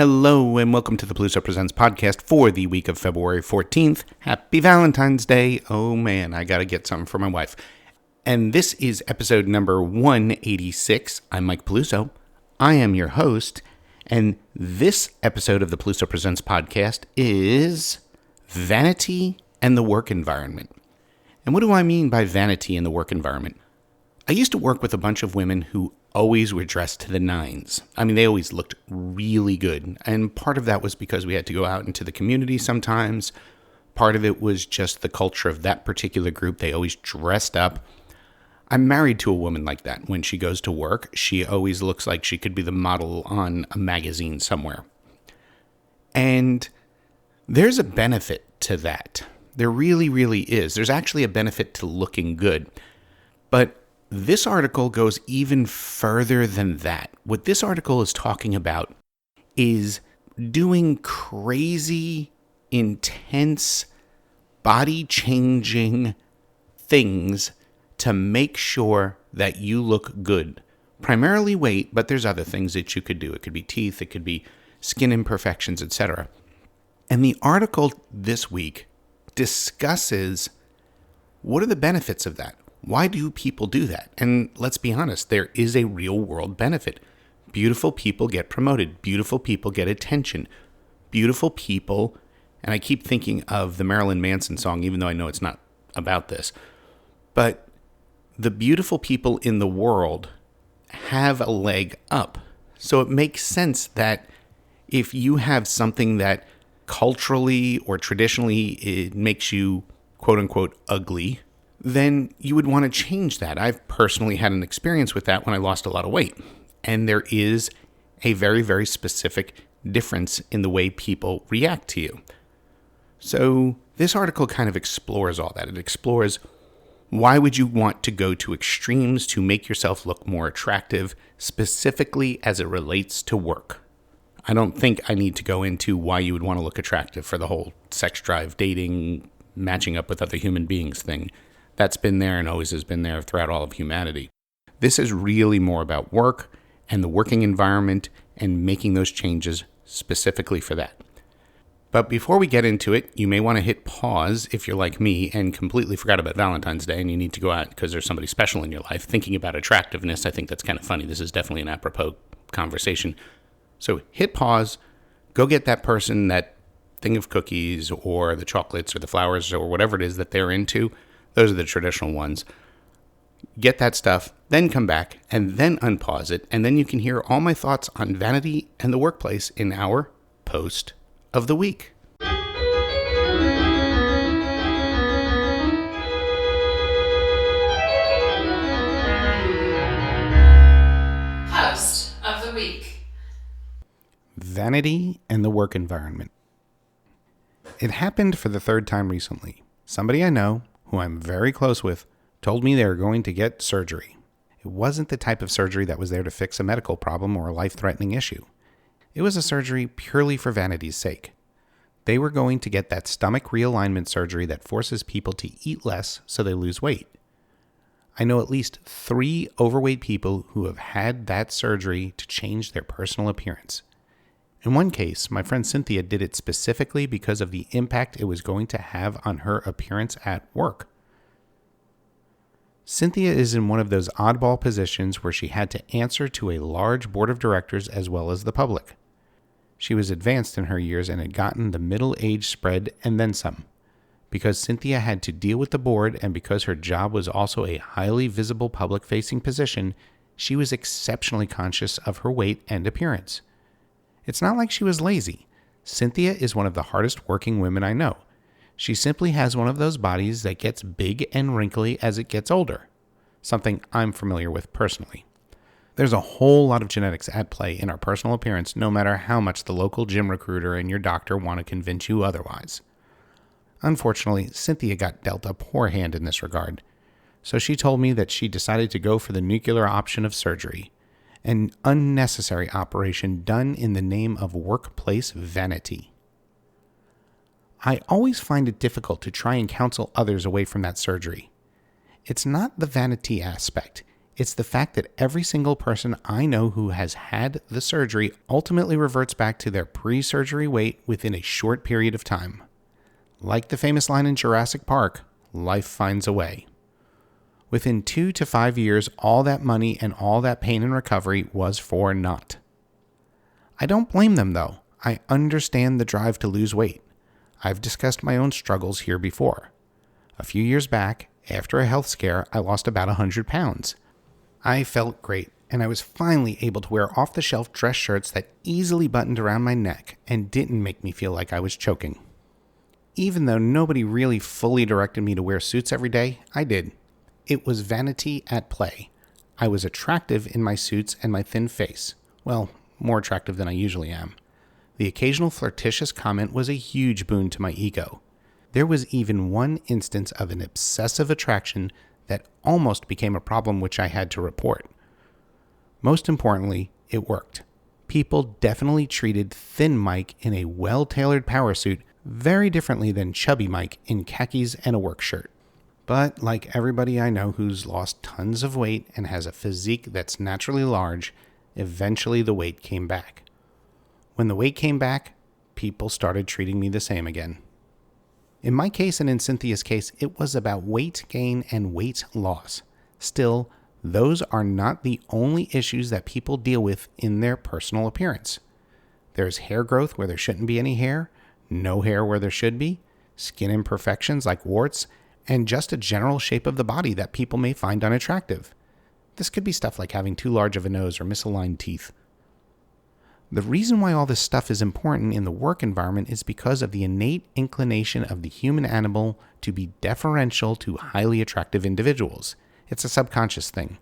Hello and welcome to the Pluso Presents podcast for the week of February 14th. Happy Valentine's Day. Oh man, I gotta get something for my wife. And this is episode number 186. I'm Mike Pluso. I am your host. And this episode of the Pluso Presents podcast is Vanity and the Work Environment. And what do I mean by vanity in the work environment? I used to work with a bunch of women who always were dressed to the nines. I mean, they always looked really good. And part of that was because we had to go out into the community sometimes. Part of it was just the culture of that particular group. They always dressed up. I'm married to a woman like that. When she goes to work, she always looks like she could be the model on a magazine somewhere. And there's a benefit to that. There really, really is. There's actually a benefit to looking good. But this article goes even further than that. What this article is talking about is doing crazy, intense, body-changing things to make sure that you look good. Primarily weight, but there's other things that you could do. It could be teeth, it could be skin imperfections, etc. And the article this week discusses what are the benefits of that. Why do people do that? And let's be honest, there is a real world benefit. Beautiful people get promoted. Beautiful people get attention. Beautiful people, and I keep thinking of the Marilyn Manson song, even though I know it's not about this, but the beautiful people in the world have a leg up. So it makes sense that if you have something that culturally or traditionally it makes you quote unquote ugly, then you would want to change that. I've personally had an experience with that when I lost a lot of weight. And there is a very, very specific difference in the way people react to you. So this article kind of explores all that. It explores why would you want to go to extremes to make yourself look more attractive, specifically as it relates to work. I don't think I need to go into why you would want to look attractive for the whole sex drive, dating, matching up with other human beings thing. That's been there and always has been there throughout all of humanity. This is really more about work and the working environment and making those changes specifically for that. But before we get into it, you may want to hit pause if you're like me and completely forgot about Valentine's Day and you need to go out because there's somebody special in your life. Thinking about attractiveness, I think that's kind of funny. This is definitely an apropos conversation. So hit pause, go get that person that thing of cookies or the chocolates or the flowers or whatever it is that they're into. Those are the traditional ones. Get that stuff, then come back, and then unpause it, and then you can hear all my thoughts on vanity and the workplace in our post of the week. Post of the week. Vanity and the work environment. It happened for the third time recently. Somebody I know, who I'm very close with, told me they were going to get surgery. It wasn't the type of surgery that was there to fix a medical problem or a life-threatening issue. It was a surgery purely for vanity's sake. They were going to get that stomach realignment surgery that forces people to eat less so they lose weight. I know at least 3 overweight people who have had that surgery to change their personal appearance. In one case, my friend Cynthia did it specifically because of the impact it was going to have on her appearance at work. Cynthia is in one of those oddball positions where she had to answer to a large board of directors as well as the public. She was advanced in her years and had gotten the middle age spread and then some. Because Cynthia had to deal with the board and because her job was also a highly visible public-facing position, she was exceptionally conscious of her weight and appearance. It's not like she was lazy. Cynthia is one of the hardest working women I know. She simply has one of those bodies that gets big and wrinkly as it gets older, something I'm familiar with personally. There's a whole lot of genetics at play in our personal appearance, no matter how much the local gym recruiter and your doctor want to convince you otherwise. Unfortunately, Cynthia got dealt a poor hand in this regard, so she told me that she decided to go for the nuclear option of surgery, an unnecessary operation done in the name of workplace vanity. I always find it difficult to try and counsel others away from that surgery. It's not the vanity aspect. It's the fact that every single person I know who has had the surgery ultimately reverts back to their pre-surgery weight within a short period of time. Like the famous line in Jurassic Park, life finds a way. Within 2 to 5 years, all that money and all that pain and recovery was for naught. I don't blame them though. I understand the drive to lose weight. I've discussed my own struggles here before. A few years back, after a health scare, I lost about 100 pounds. I felt great, and I was finally able to wear off-the-shelf dress shirts that easily buttoned around my neck and didn't make me feel like I was choking. Even though nobody really fully directed me to wear suits every day, I did. It was vanity at play. I was attractive in my suits and my thin face. Well, more attractive than I usually am. The occasional flirtatious comment was a huge boon to my ego. There was even one instance of an obsessive attraction that almost became a problem which I had to report. Most importantly, it worked. People definitely treated thin Mike in a well-tailored power suit very differently than chubby Mike in khakis and a work shirt. But like everybody I know who's lost tons of weight and has a physique that's naturally large, eventually the weight came back. When the weight came back, people started treating me the same again. In my case and in Cynthia's case, it was about weight gain and weight loss. Still, those are not the only issues that people deal with in their personal appearance. There's hair growth where there shouldn't be any hair, no hair where there should be, skin imperfections like warts, and just a general shape of the body that people may find unattractive. This could be stuff like having too large of a nose or misaligned teeth. The reason why all this stuff is important in the work environment is because of the innate inclination of the human animal to be deferential to highly attractive individuals. It's a subconscious thing.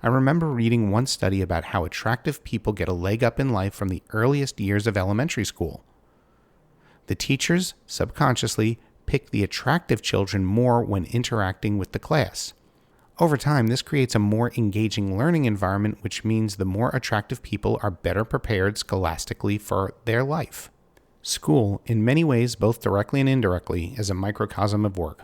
I remember reading one study about how attractive people get a leg up in life from the earliest years of elementary school. The teachers, subconsciously, pick the attractive children more when interacting with the class. Over time, this creates a more engaging learning environment, which means the more attractive people are better prepared scholastically for their life. School, in many ways, both directly and indirectly, is a microcosm of work.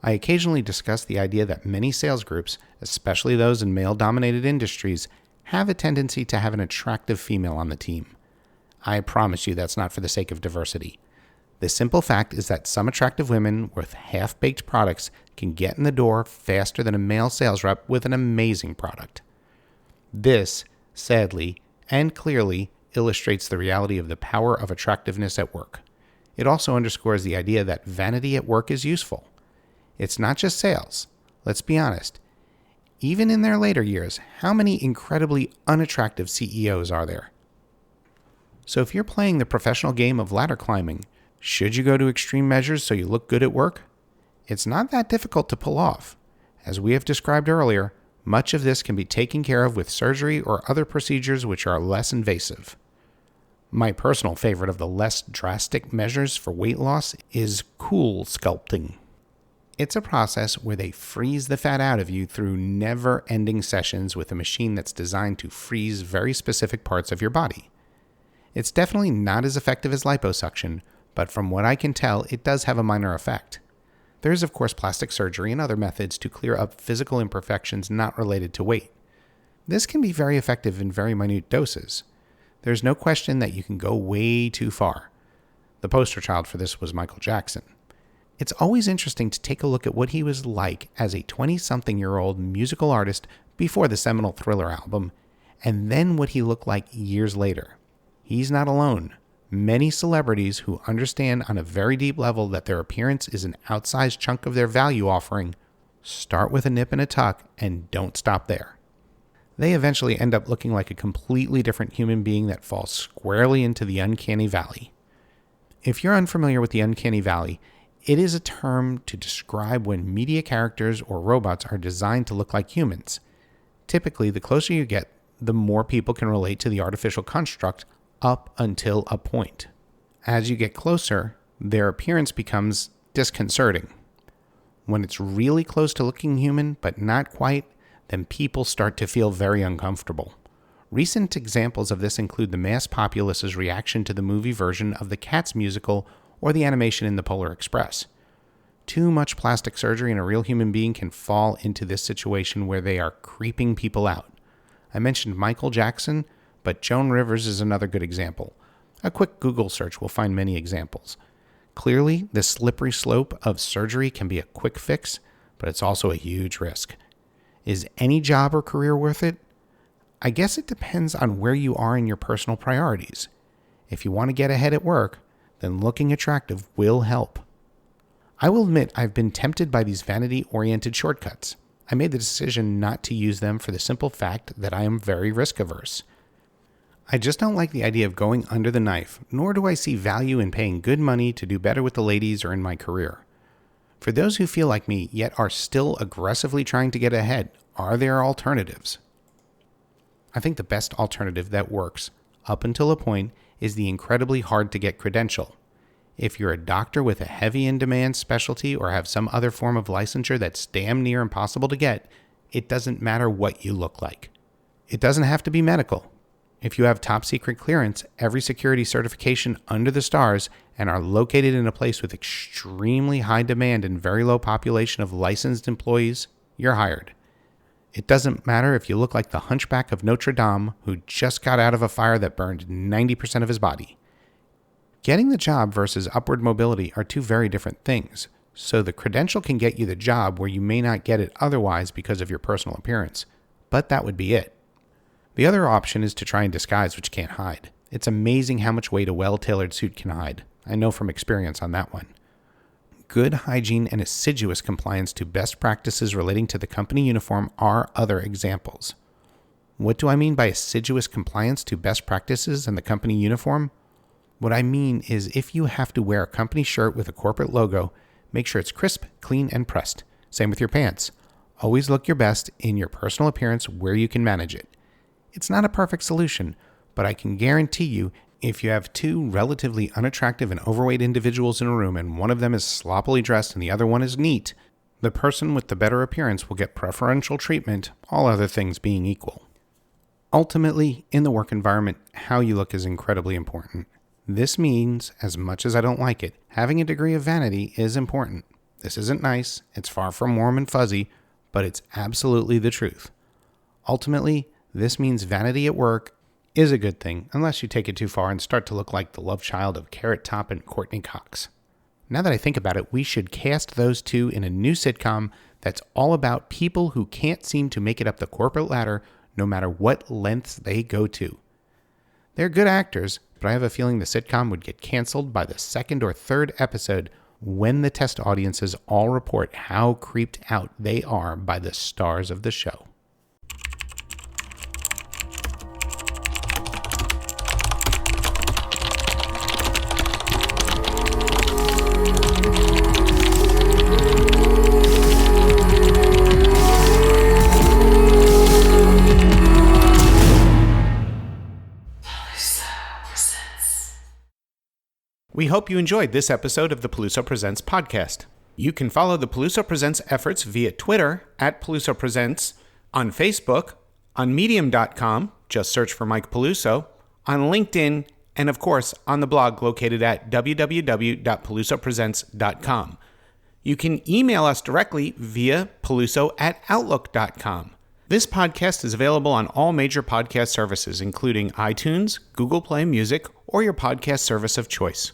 I occasionally discuss the idea that many sales groups, especially those in male-dominated industries, have a tendency to have an attractive female on the team. I promise you that's not for the sake of diversity. The simple fact is that some attractive women with half-baked products can get in the door faster than a male sales rep with an amazing product. This, sadly and clearly, illustrates the reality of the power of attractiveness at work. It also underscores the idea that vanity at work is useful. It's not just sales. Let's be honest. Even in their later years, how many incredibly unattractive CEOs are there? So if you're playing the professional game of ladder climbing, should you go to extreme measures so you look good at work? It's not that difficult to pull off. As we have described earlier, much of this can be taken care of with surgery or other procedures which are less invasive. My personal favorite of the less drastic measures for weight loss is cool sculpting. It's a process where they freeze the fat out of you through never-ending sessions with a machine that's designed to freeze very specific parts of your body. It's definitely not as effective as liposuction, but from what I can tell, it does have a minor effect. There is, of course, plastic surgery and other methods to clear up physical imperfections not related to weight. This can be very effective in very minute doses. There's no question that you can go way too far. The poster child for this was Michael Jackson. It's always interesting to take a look at what he was like as a 20-something-year-old musical artist before the seminal Thriller album, and then what he looked like years later. He's not alone. Many celebrities who understand on a very deep level that their appearance is an outsized chunk of their value offering start with a nip and a tuck and don't stop there. They eventually end up looking like a completely different human being that falls squarely into the uncanny valley. If you're unfamiliar with the uncanny valley, it is a term to describe when media characters or robots are designed to look like humans. Typically, the closer you get, the more people can relate to the artificial construct up until a point. As you get closer, their appearance becomes disconcerting. When it's really close to looking human, but not quite, then people start to feel very uncomfortable. Recent examples of this include the mass populace's reaction to the movie version of the Cats musical or the animation in the Polar Express. Too much plastic surgery in a real human being can fall into this situation where they are creeping people out. I mentioned Michael Jackson, but Joan Rivers is another good example. A quick Google search will find many examples. Clearly, the slippery slope of surgery can be a quick fix, but it's also a huge risk. Is any job or career worth it? I guess it depends on where you are in your personal priorities. If you want to get ahead at work, then looking attractive will help. I will admit I've been tempted by these vanity-oriented shortcuts. I made the decision not to use them for the simple fact that I am very risk-averse. I just don't like the idea of going under the knife, nor do I see value in paying good money to do better with the ladies or in my career. For those who feel like me, yet are still aggressively trying to get ahead, are there alternatives? I think the best alternative that works, up until a point, is the incredibly hard-to-get credential. If you're a doctor with a heavy in-demand specialty or have some other form of licensure that's damn near impossible to get, it doesn't matter what you look like. It doesn't have to be medical. If you have top-secret clearance, every security certification under the stars, and are located in a place with extremely high demand and very low population of licensed employees, you're hired. It doesn't matter if you look like the hunchback of Notre Dame who just got out of a fire that burned 90% of his body. Getting the job versus upward mobility are two very different things, so the credential can get you the job where you may not get it otherwise because of your personal appearance, but that would be it. The other option is to try and disguise what you can't hide. It's amazing how much weight a well-tailored suit can hide. I know from experience on that one. Good hygiene and assiduous compliance to best practices relating to the company uniform are other examples. What do I mean by assiduous compliance to best practices and the company uniform? What I mean is if you have to wear a company shirt with a corporate logo, make sure it's crisp, clean, and pressed. Same with your pants. Always look your best in your personal appearance where you can manage it. It's not a perfect solution, but I can guarantee you if you have two relatively unattractive and overweight individuals in a room and one of them is sloppily dressed and the other one is neat, the person with the better appearance will get preferential treatment, all other things being equal. Ultimately, in the work environment, how you look is incredibly important. This means, as much as I don't like it, having a degree of vanity is important. This isn't nice, it's far from warm and fuzzy, but it's absolutely the truth. Ultimately, this means vanity at work is a good thing, unless you take it too far and start to look like the love child of Carrot Top and Courtney Cox. Now that I think about it, we should cast those two in a new sitcom that's all about people who can't seem to make it up the corporate ladder no matter what lengths they go to. They're good actors, but I have a feeling the sitcom would get canceled by the second or third episode when the test audiences all report how creeped out they are by the stars of the show. We hope you enjoyed this episode of the Peluso Presents podcast. You can follow the Peluso Presents efforts via Twitter @PelusoPresents, on Facebook, on Medium.com, just search for Mike Peluso, on LinkedIn, and of course on the blog located at www.pelusopresents.com. You can email us directly via peluso@outlook.com. This podcast is available on all major podcast services, including iTunes, Google Play Music, or your podcast service of choice.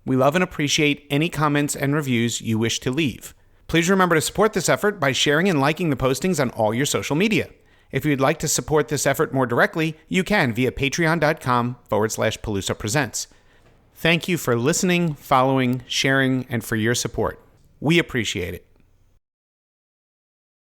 We love and appreciate any comments and reviews you wish to leave. Please remember to support this effort by sharing and liking the postings on all your social media. If you'd like to support this effort more directly, you can via patreon.com/Peluso Presents. Thank you for listening, following, sharing, and for your support. We appreciate it.